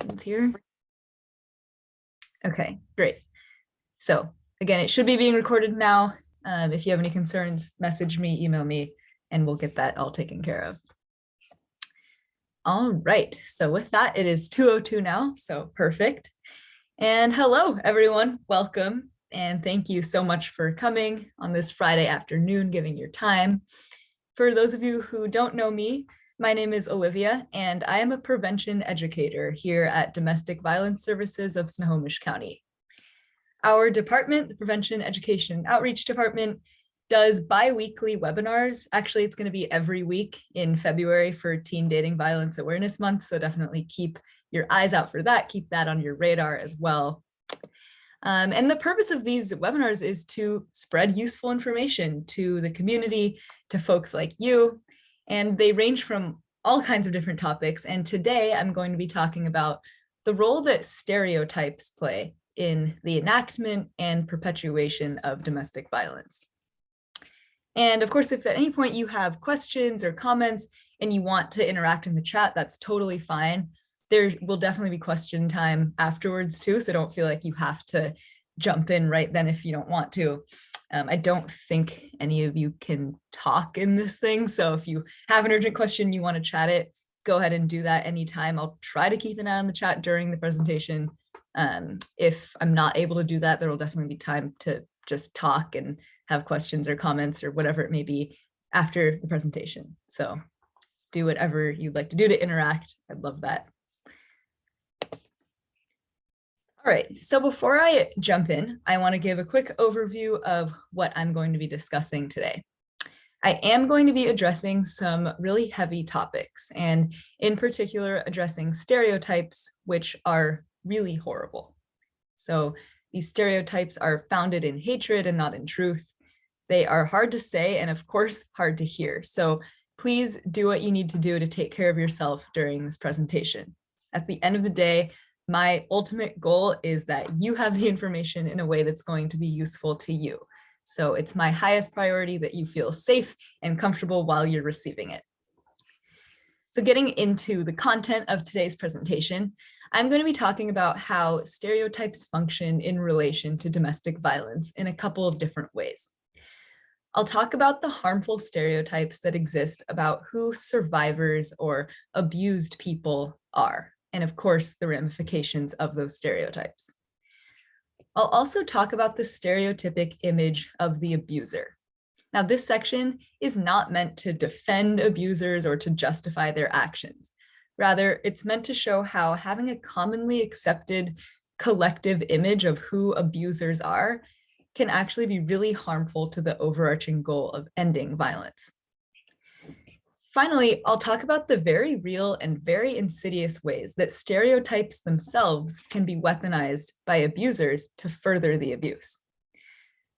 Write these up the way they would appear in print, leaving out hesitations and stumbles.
questions here. Okay, great. So again, it should be being recorded now. If you have any concerns, message me, email me, and we'll get that all taken care of. All right, so with that, it is 2:02 now, so perfect. And hello, everyone, welcome. And thank you so much for coming on this Friday afternoon, giving your time. For those of you who don't know me, my name is Olivia, and I am a prevention educator here at Domestic Violence Services of Snohomish County. Our department, the Prevention Education Outreach Department, does bi-weekly webinars. Actually, it's going to be every week in February for Teen Dating Violence Awareness Month, so definitely keep your eyes out for that. Keep that on your radar as well. And the purpose of these webinars is to spread useful information to the community, to folks like you, and they range from all kinds of different topics. And today I'm going to be talking about the role that stereotypes play in the enactment and perpetuation of domestic violence. And of course, if at any point you have questions or comments and you want to interact in the chat, that's totally fine. There will definitely be question time afterwards too, so don't feel like you have to jump in right then if you don't want to. I don't think any of you can talk in this thing, so if you have an urgent question, you want to chat it, go ahead and do that anytime. I'll try to keep an eye on the chat during the presentation. If I'm not able to do that, there will definitely be time to just talk and have questions or comments or whatever it may be after the presentation. So do whatever you'd like to do to interact. I'd love that. All right, so before I jump in, I want to give a quick overview of what I'm going to be discussing today. I am going to be addressing some really heavy topics, and in particular addressing stereotypes, which are really horrible. So these stereotypes are founded in hatred and not in truth. They are hard to say and of course hard to hear. So please do what you need to do to take care of yourself during this presentation. At the end of the day, my ultimate goal is that you have the information in a way that's going to be useful to you. So it's my highest priority that you feel safe and comfortable while you're receiving it. So getting into the content of today's presentation, I'm going to be talking about how stereotypes function in relation to domestic violence in a couple of different ways. I'll talk about the harmful stereotypes that exist about who survivors or abused people are, and of course, the ramifications of those stereotypes. I'll also talk about the stereotypic image of the abuser. Now, this section is not meant to defend abusers or to justify their actions. Rather, it's meant to show how having a commonly accepted collective image of who abusers are can actually be really harmful to the overarching goal of ending violence. Finally, I'll talk about the very real and very insidious ways that stereotypes themselves can be weaponized by abusers to further the abuse.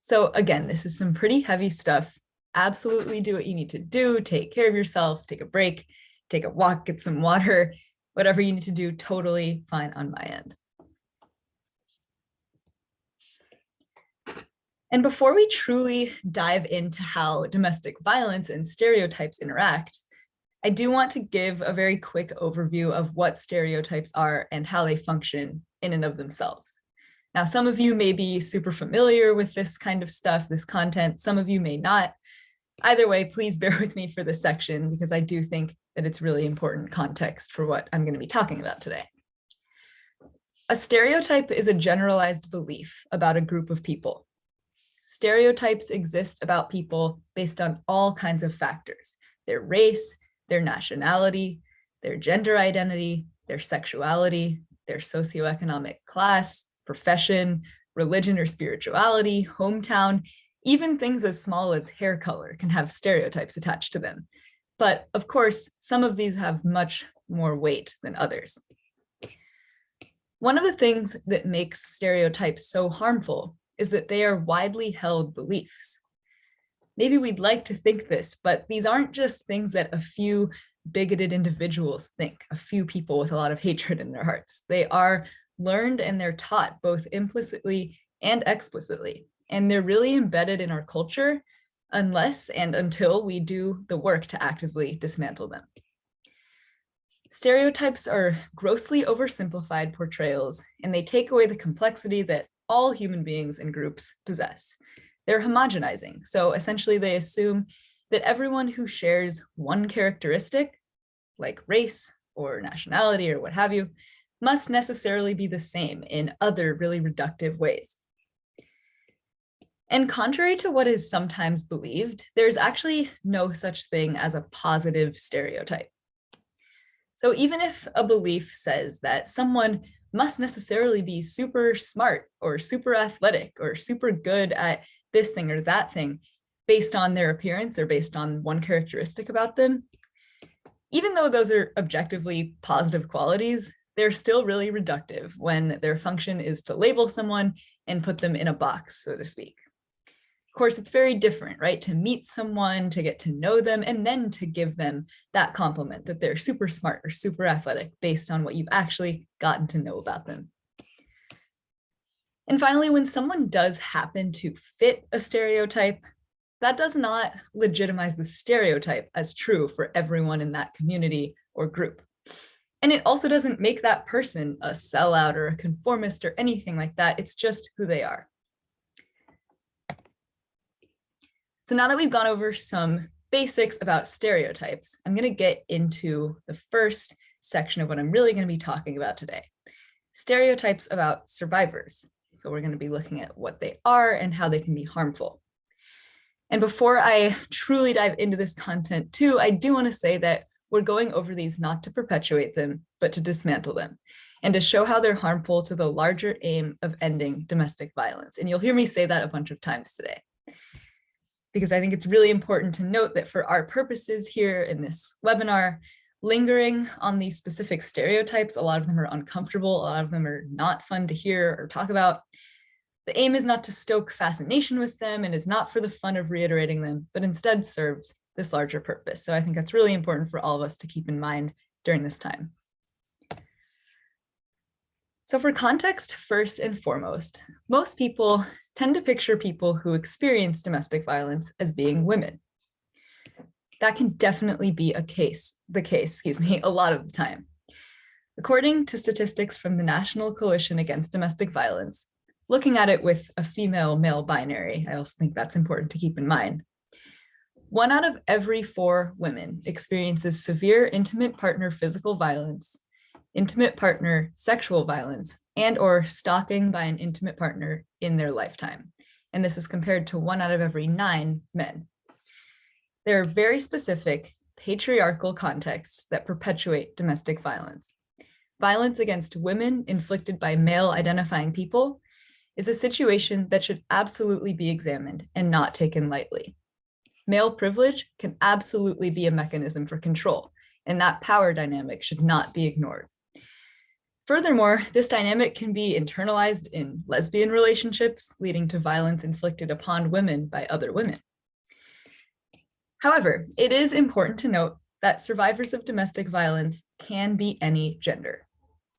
So again, this is some pretty heavy stuff. Absolutely do what you need to do. Take care of yourself, take a break, take a walk, get some water, whatever you need to do, totally fine on my end. And before we truly dive into how domestic violence and stereotypes interact, I do want to give a very quick overview of what stereotypes are and how they function in and of themselves. Now, some of you may be super familiar with this kind of stuff, this content, some of you may not. Either way, please bear with me for this section because I do think that it's really important context for what I'm going to be talking about today. A stereotype is a generalized belief about a group of people. Stereotypes exist about people based on all kinds of factors: their race, their nationality, their gender identity, their sexuality, their socioeconomic class, profession, religion or spirituality, hometown, even things as small as hair color can have stereotypes attached to them. But of course, some of these have much more weight than others. One of the things that makes stereotypes so harmful is that they are widely held beliefs. Maybe we'd like to think this, but these aren't just things that a few bigoted individuals think, a few people with a lot of hatred in their hearts. They are learned and they're taught both implicitly and explicitly, and they're really embedded in our culture unless and until we do the work to actively dismantle them. Stereotypes are grossly oversimplified portrayals, and they take away the complexity that all human beings and groups possess. They're homogenizing. So essentially they assume that everyone who shares one characteristic, like race or nationality or what have you, must necessarily be the same in other really reductive ways. And contrary to what is sometimes believed, there's actually no such thing as a positive stereotype. So even if a belief says that someone must necessarily be super smart or super athletic or super good at this thing or that thing based on their appearance or based on one characteristic about them, even though those are objectively positive qualities, they're still really reductive when their function is to label someone and put them in a box, so to speak. Of course, it's very different, right? To meet someone, to get to know them, and then to give them that compliment that they're super smart or super athletic based on what you've actually gotten to know about them. And finally, when someone does happen to fit a stereotype, that does not legitimize the stereotype as true for everyone in that community or group. And it also doesn't make that person a sellout or a conformist or anything like that. It's just who they are. So now that we've gone over some basics about stereotypes, I'm going to get into the first section of what I'm really going to be talking about today. Stereotypes about survivors. So we're going to be looking at what they are and how they can be harmful. And before I truly dive into this content too, I do want to say that we're going over these not to perpetuate them, but to dismantle them and to show how they're harmful to the larger aim of ending domestic violence. And you'll hear me say that a bunch of times today, because I think it's really important to note that for our purposes here in this webinar, lingering on these specific stereotypes, a lot of them are uncomfortable, a lot of them are not fun to hear or talk about. The aim is not to stoke fascination with them and is not for the fun of reiterating them, but instead serves this larger purpose. So I think that's really important for all of us to keep in mind during this time. So for context, first and foremost, most people tend to picture people who experience domestic violence as being women. That can definitely be the case, a lot of the time. According to statistics from the National Coalition Against Domestic Violence, looking at it with a female-male binary, I also think that's important to keep in mind. 1 out of every 4 women experiences severe intimate partner physical violence, intimate partner sexual violence, and or stalking by an intimate partner in their lifetime. And this is compared to 1 out of every 9 men. There are very specific patriarchal contexts that perpetuate domestic violence. Violence against women inflicted by male identifying people is a situation that should absolutely be examined and not taken lightly. Male privilege can absolutely be a mechanism for control, and that power dynamic should not be ignored. Furthermore, this dynamic can be internalized in lesbian relationships, leading to violence inflicted upon women by other women. However, it is important to note that survivors of domestic violence can be any gender.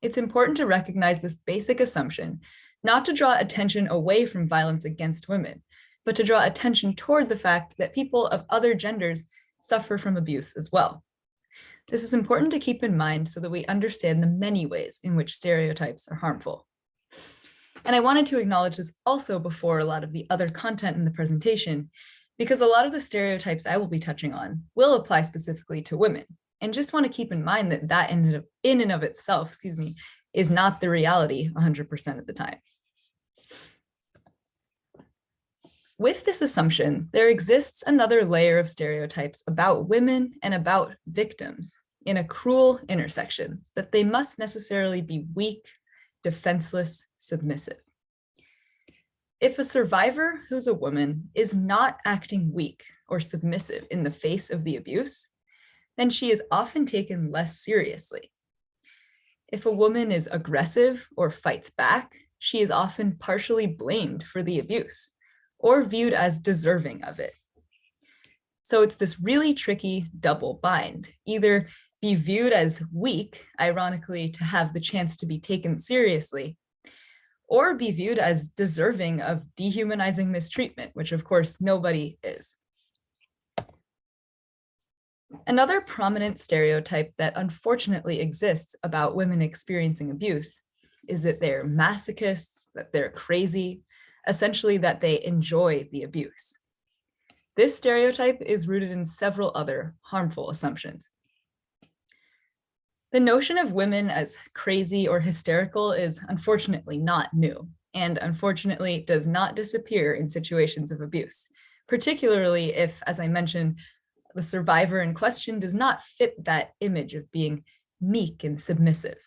It's important to recognize this basic assumption, not to draw attention away from violence against women, but to draw attention toward the fact that people of other genders suffer from abuse as well. This is important to keep in mind so that we understand the many ways in which stereotypes are harmful. And I wanted to acknowledge this also before a lot of the other content in the presentation, because a lot of the stereotypes I will be touching on will apply specifically to women. And just want to keep in mind that that in and of itself, is not the reality 100% of the time. With this assumption, there exists another layer of stereotypes about women and about victims in a cruel intersection that they must necessarily be weak, defenseless, submissive. If a survivor who's a woman is not acting weak or submissive in the face of the abuse, then she is often taken less seriously. If a woman is aggressive or fights back, she is often partially blamed for the abuse or viewed as deserving of it. So it's this really tricky double bind. Either be viewed as weak, ironically, to have the chance to be taken seriously, or be viewed as deserving of dehumanizing mistreatment, which of course nobody is. Another prominent stereotype that unfortunately exists about women experiencing abuse is that they're masochists, that they're crazy, essentially that they enjoy the abuse. This stereotype is rooted in several other harmful assumptions. The notion of women as crazy or hysterical is unfortunately not new, and unfortunately does not disappear in situations of abuse, particularly if, as I mentioned, the survivor in question does not fit that image of being meek and submissive.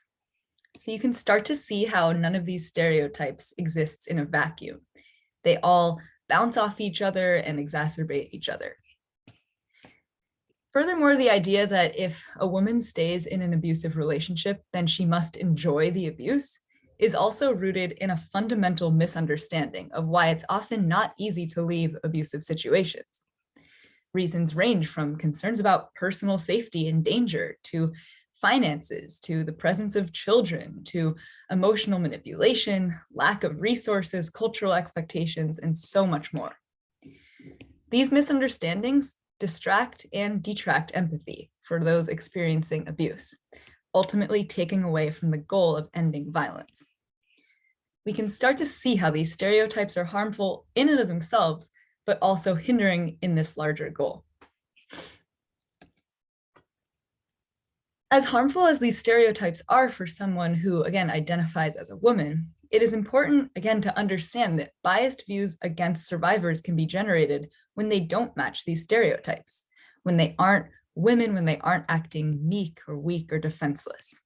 So you can start to see how none of these stereotypes exists in a vacuum. They all bounce off each other and exacerbate each other. Furthermore, the idea that if a woman stays in an abusive relationship, then she must enjoy the abuse is also rooted in a fundamental misunderstanding of why it's often not easy to leave abusive situations. Reasons range from concerns about personal safety and danger to finances, to the presence of children, to emotional manipulation, lack of resources, cultural expectations, and so much more. These misunderstandings distract and detract empathy for those experiencing abuse, ultimately taking away from the goal of ending violence. We can start to see how these stereotypes are harmful in and of themselves, but also hindering in this larger goal. As harmful as these stereotypes are for someone who, again, identifies as a woman, it is important, again, to understand that biased views against survivors can be generated when they don't match these stereotypes, when they aren't women, when they aren't acting meek or weak or defenseless.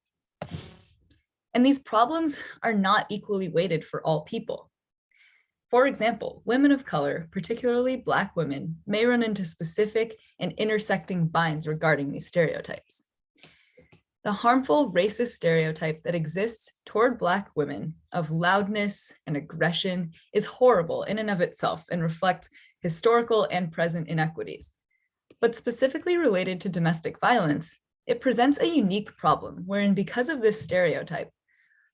And these problems are not equally weighted for all people. For example, women of color, particularly Black women, may run into specific and intersecting binds regarding these stereotypes. The harmful racist stereotype that exists toward Black women of loudness and aggression is horrible in and of itself and reflects historical and present inequities. But specifically related to domestic violence, it presents a unique problem wherein, because of this stereotype,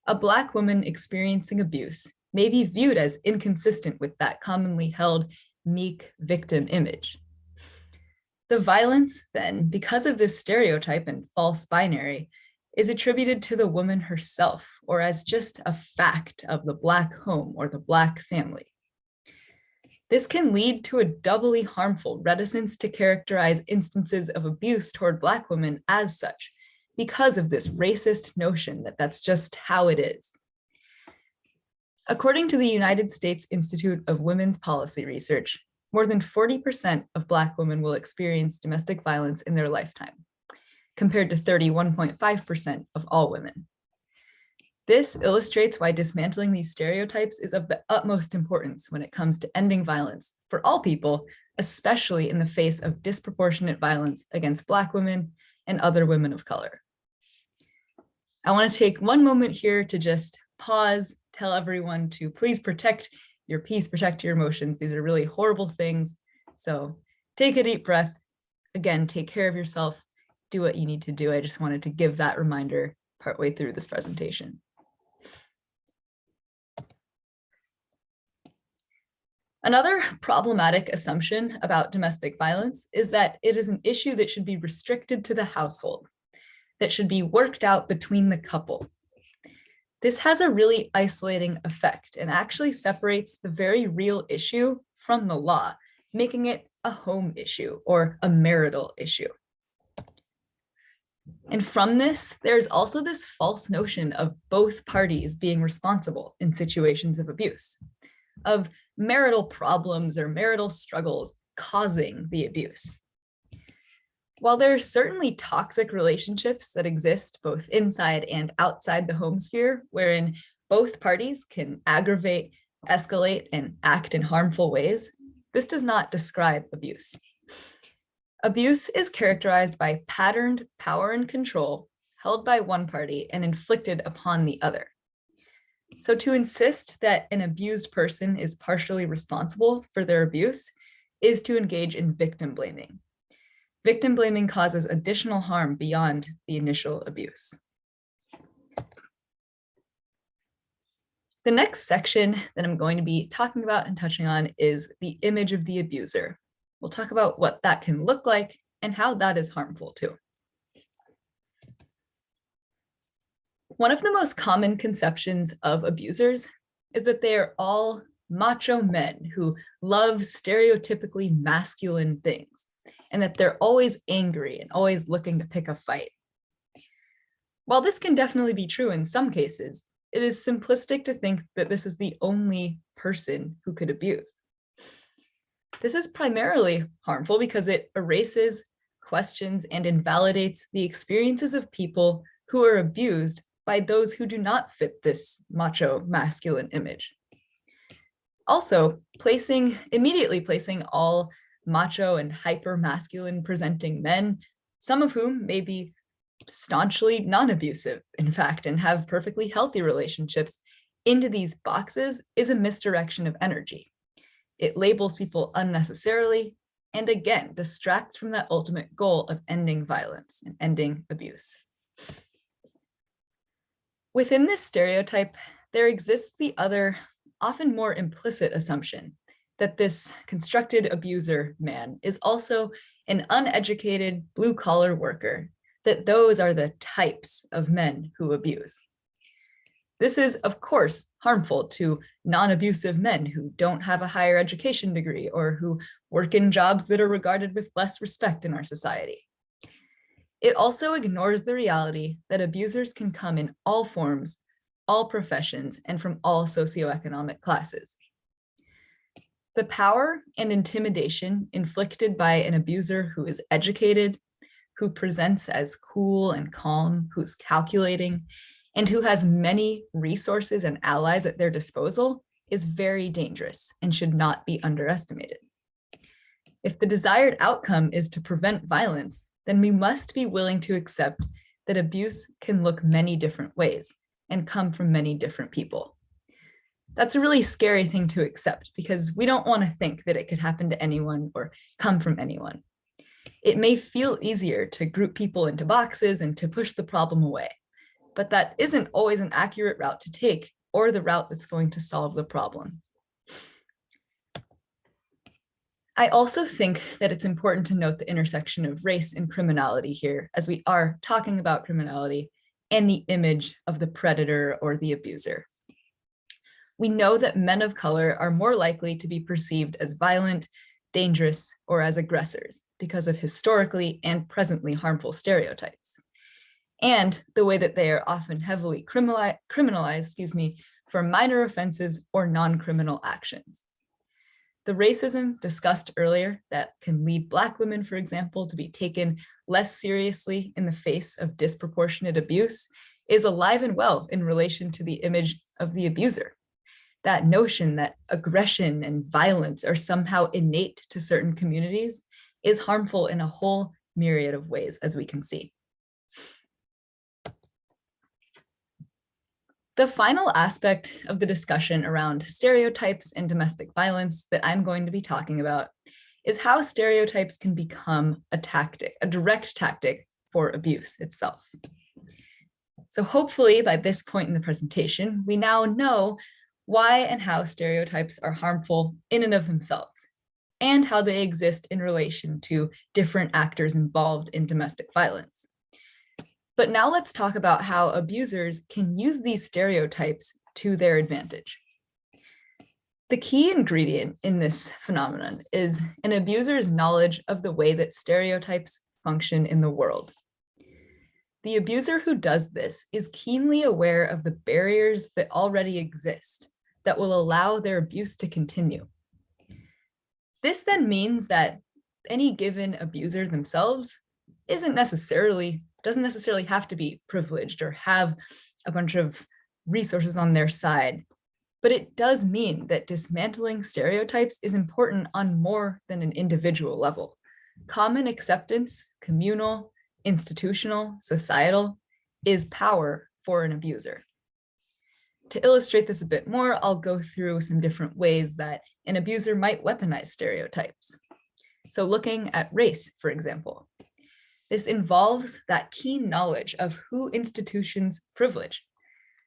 a Black woman experiencing abuse may be viewed as inconsistent with that commonly held meek victim image. The violence, then, because of this stereotype and false binary, is attributed to the woman herself, or as just a fact of the Black home or the Black family. This can lead to a doubly harmful reticence to characterize instances of abuse toward Black women as such, because of this racist notion that that's just how it is. According to the United States Institute of Women's Policy Research, more than 40% of Black women will experience domestic violence in their lifetime, compared to 31.5% of all women. This illustrates why dismantling these stereotypes is of the utmost importance when it comes to ending violence for all people, especially in the face of disproportionate violence against Black women and other women of color. I want to take one moment here to just pause, tell everyone to please protect your peace, protect your emotions. These are really horrible things. So take a deep breath. Again, take care of yourself. Do what you need to do. I just wanted to give that reminder partway through this presentation. Another problematic assumption about domestic violence is that it is an issue that should be restricted to the household, that should be worked out between the couple. This has a really isolating effect and actually separates the very real issue from the law, making it a home issue or a marital issue. And from this, there's also this false notion of both parties being responsible in situations of abuse, of marital problems or marital struggles causing the abuse. While there are certainly toxic relationships that exist both inside and outside the home sphere, wherein both parties can aggravate, escalate, and act in harmful ways, this does not describe abuse. Abuse is characterized by patterned power and control held by one party and inflicted upon the other. So to insist that an abused person is partially responsible for their abuse is to engage in victim blaming. Victim blaming causes additional harm beyond the initial abuse. The next section that I'm going to be talking about and touching on is the image of the abuser. We'll talk about what that can look like and how that is harmful too. One of the most common conceptions of abusers is that they are all macho men who love stereotypically masculine things, and that they're always angry and always looking to pick a fight. While this can definitely be true in some cases, it is simplistic to think that this is the only person who could abuse. This is primarily harmful because it erases, questions, and invalidates the experiences of people who are abused by those who do not fit this macho masculine image. Also, immediately placing all macho and hyper masculine presenting men, some of whom may be staunchly non-abusive, in fact, and have perfectly healthy relationships, into these boxes is a misdirection of energy. It labels people unnecessarily, and again, distracts from that ultimate goal of ending violence and ending abuse. Within this stereotype, there exists the other, often more implicit assumption that this constructed abuser man is also an uneducated blue-collar worker, that those are the types of men who abuse. This is, of course, harmful to non-abusive men who don't have a higher education degree or who work in jobs that are regarded with less respect in our society. It also ignores the reality that abusers can come in all forms, all professions, and from all socioeconomic classes. The power and intimidation inflicted by an abuser who is educated, who presents as cool and calm, who's calculating, and who has many resources and allies at their disposal is very dangerous and should not be underestimated. If the desired outcome is to prevent violence, then we must be willing to accept that abuse can look many different ways and come from many different people. That's a really scary thing to accept because we don't want to think that it could happen to anyone or come from anyone. It may feel easier to group people into boxes and to push the problem away, but that isn't always an accurate route to take or the route that's going to solve the problem. I also think that it's important to note the intersection of race and criminality here, as we are talking about criminality and the image of the predator or the abuser. We know that men of color are more likely to be perceived as violent, dangerous, or as aggressors because of historically and presently harmful stereotypes, and the way that they are often heavily criminalized, for minor offenses or non-criminal actions. The racism discussed earlier that can lead Black women, for example, to be taken less seriously in the face of disproportionate abuse is alive and well in relation to the image of the abuser. That notion that aggression and violence are somehow innate to certain communities is harmful in a whole myriad of ways, as we can see. The final aspect of the discussion around stereotypes and domestic violence that I'm going to be talking about is how stereotypes can become a tactic, a direct tactic for abuse itself. So hopefully by this point in the presentation, we now know why and how stereotypes are harmful in and of themselves, and how they exist in relation to different actors involved in domestic violence. But now let's talk about how abusers can use these stereotypes to their advantage. The key ingredient in this phenomenon is an abuser's knowledge of the way that stereotypes function in the world. The abuser who does this is keenly aware of the barriers that already exist that will allow their abuse to continue. This then means that any given abuser themselves doesn't necessarily have to be privileged or have a bunch of resources on their side. But it does mean that dismantling stereotypes is important on more than an individual level. Common acceptance, communal, institutional, societal, is power for an abuser. To illustrate this a bit more, I'll go through some different ways that an abuser might weaponize stereotypes. So looking at race, for example. This involves that keen knowledge of who institutions privilege,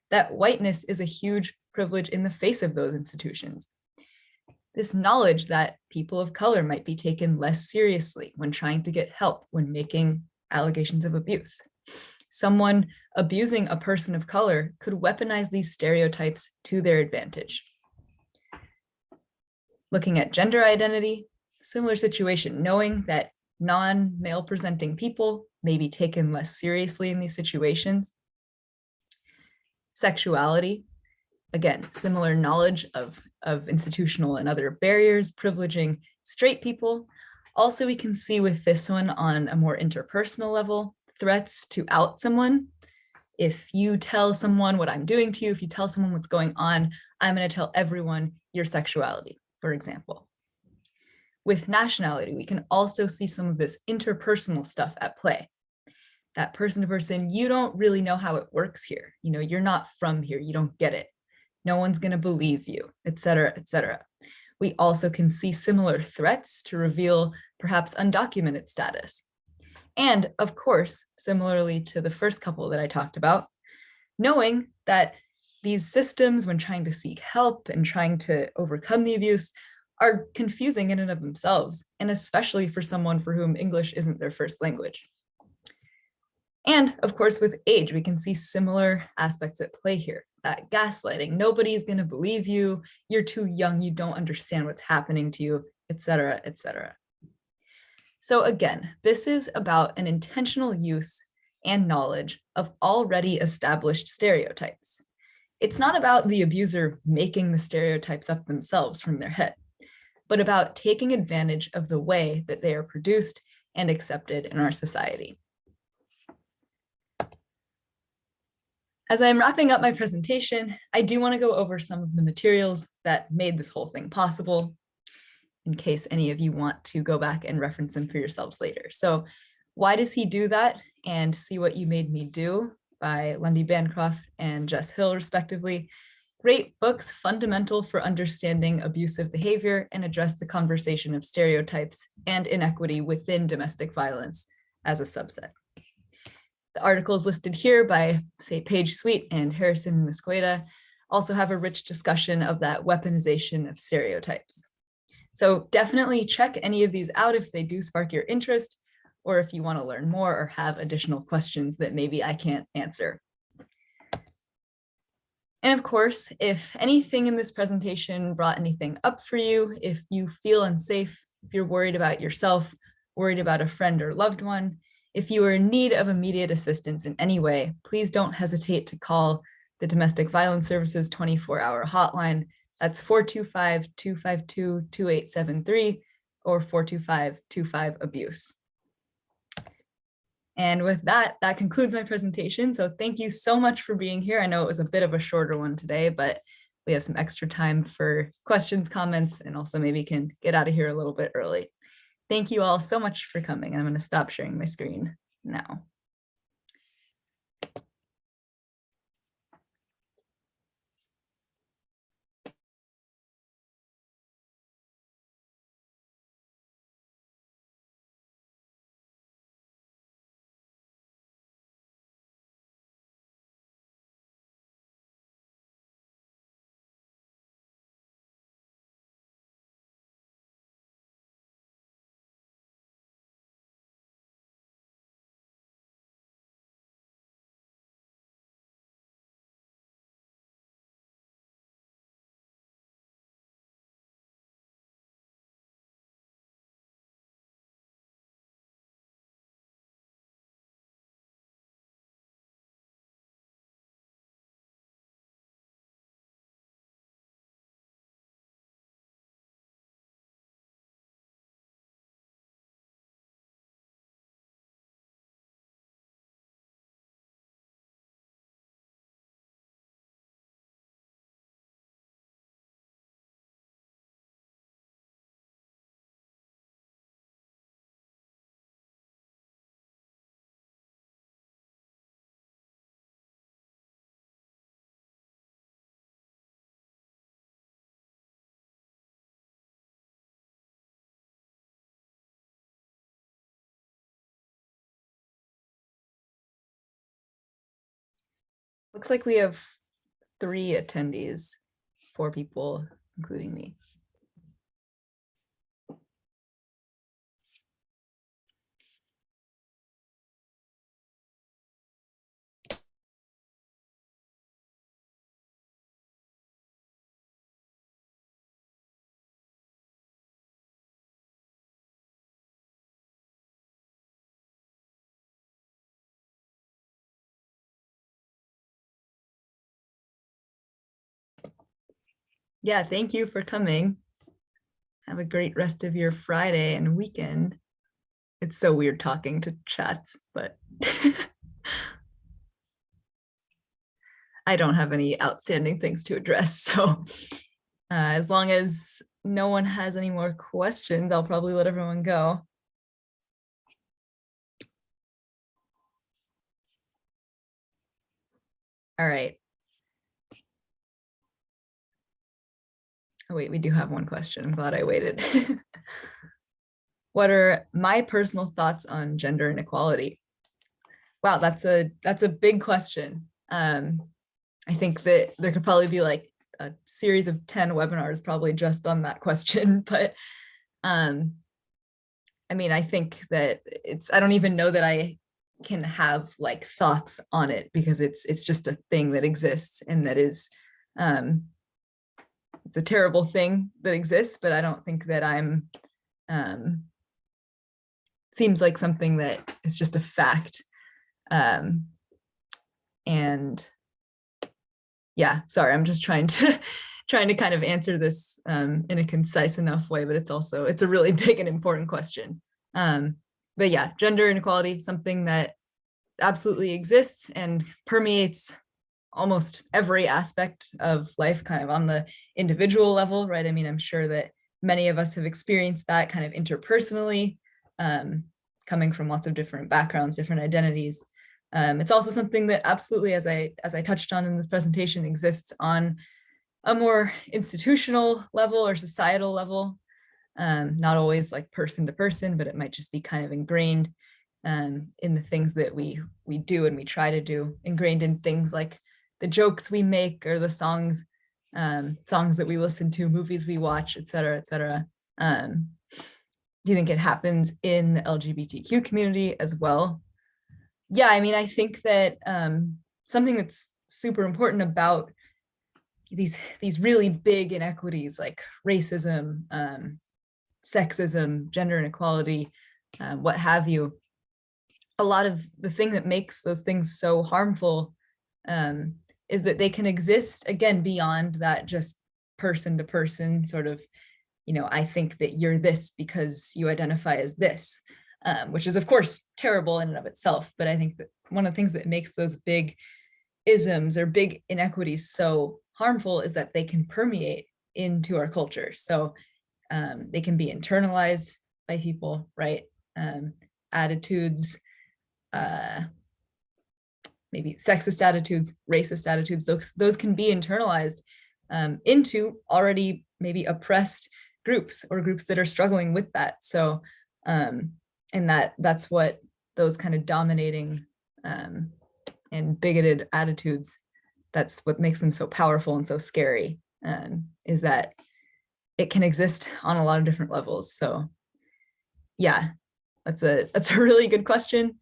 that whiteness is a huge privilege in the face of those institutions. This knowledge that people of color might be taken less seriously when trying to get help when making allegations of abuse. Someone abusing a person of color could weaponize these stereotypes to their advantage. Looking at gender identity, similar situation, knowing that non-male presenting people may be taken less seriously in these situations. Sexuality, again, similar knowledge of institutional and other barriers privileging straight people. Also, we can see with this one on a more interpersonal level, threats to out someone. If you tell someone what I'm doing to you, if you tell someone what's going on, I'm going to tell everyone your sexuality, for example. With nationality, we can also see some of this interpersonal stuff at play. That person to person, you don't really know how it works here. You know, you're not from here, you don't get it. No one's going to believe you, et cetera, et cetera. We also can see similar threats to reveal perhaps undocumented status. And of course, similarly to the first couple that I talked about, knowing that these systems, when trying to seek help and trying to overcome the abuse, are confusing in and of themselves, and especially for someone for whom English isn't their first language. And of course, with age, we can see similar aspects at play here. That gaslighting, nobody's going to believe you, you're too young, you don't understand what's happening to you, et cetera, et cetera. So again, this is about an intentional use and knowledge of already established stereotypes. It's not about the abuser making the stereotypes up themselves from their head, but about taking advantage of the way that they are produced and accepted in our society. As I'm wrapping up my presentation, I do want to go over some of the materials that made this whole thing possible, in case any of you want to go back and reference them for yourselves later. So Why Does He Do That? And See What You Made Me Do by Lundy Bancroft and Jess Hill, respectively. Great books, fundamental for understanding abusive behavior and address the conversation of stereotypes and inequity within domestic violence as a subset. The articles listed here by, say, Paige Sweet and Harrison Mosqueda also have a rich discussion of that weaponization of stereotypes. So definitely check any of these out if they do spark your interest, or if you want to learn more or have additional questions that maybe I can't answer. And of course, if anything in this presentation brought anything up for you, if you feel unsafe, if you're worried about yourself, worried about a friend or loved one, if you are in need of immediate assistance in any way, please don't hesitate to call the Domestic Violence Services 24-hour hotline. That's 425-252-2873 or 425-25-ABUSE. And with that, that concludes my presentation. So thank you so much for being here. I know it was a bit of a shorter one today, but we have some extra time for questions, comments, and also maybe can get out of here a little bit early. Thank you all so much for coming. I'm going to stop sharing my screen now. Looks like we have 3 attendees, 4 people, including me. Yeah, thank you for coming. Have a great rest of your Friday and weekend. It's so weird talking to chats, but I don't have any outstanding things to address. So as long as no one has any more questions, I'll probably let everyone go. All right. Oh, wait, we do have one question. I'm glad I waited. What are my personal thoughts on gender inequality? Wow, that's a big question. I think that there could probably be like a series of 10 webinars probably just on that question, but I mean, I think that I don't even know that I can have like thoughts on it because it's just a thing that exists and that is, it's a terrible thing that exists, but I don't think that seems like something that is just a fact. And yeah, sorry, I'm just trying to kind of answer this in a concise enough way, but it's a really big and important question. But yeah, gender inequality, something that absolutely exists and permeates almost every aspect of life, kind of on the individual level, right? I mean, I'm sure that many of us have experienced that kind of interpersonally, coming from lots of different backgrounds, different identities. It's also something that absolutely, as I touched on in this presentation, exists on a more institutional level or societal level, not always like person to person, but it might just be kind of ingrained in the things that we do and we try to do, ingrained in things like the jokes we make or the songs that we listen to, movies we watch, et cetera, et cetera. Do you think it happens in the LGBTQ community as well? Yeah, I mean, I think that something that's super important about these really big inequities like racism, sexism, gender inequality, what have you, a lot of the thing that makes those things so harmful is that they can exist, again, beyond that just person to person sort of, I think that you're this because you identify as this, which is of course terrible in and of itself. But I think that one of the things that makes those big isms or big inequities so harmful is that they can permeate into our culture. So they can be internalized by people, right? Attitudes, maybe sexist attitudes, racist attitudes, those can be internalized into already maybe oppressed groups or groups that are struggling with that. So, and that's what those kind of dominating and bigoted attitudes, that's what makes them so powerful and so scary, is that it can exist on a lot of different levels. So yeah, that's a really good question.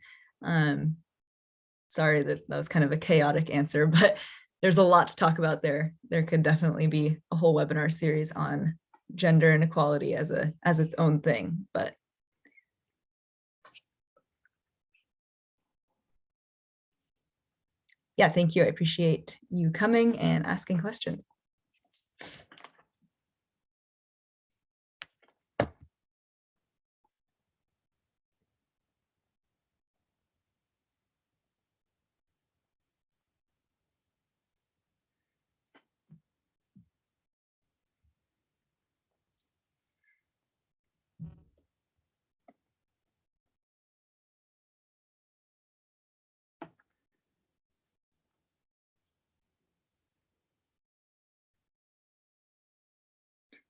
Sorry that was kind of a chaotic answer, but there's a lot to talk about there. There could definitely be a whole webinar series on gender inequality as its own thing, but yeah, thank you. I appreciate you coming and asking questions.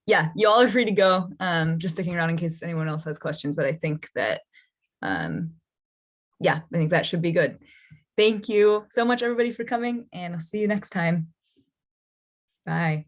Yeah, you all are free to go. Just sticking around in case anyone else has questions, but I think that, yeah, I think that should be good. Thank you so much, everybody, for coming, and I'll see you next time. Bye.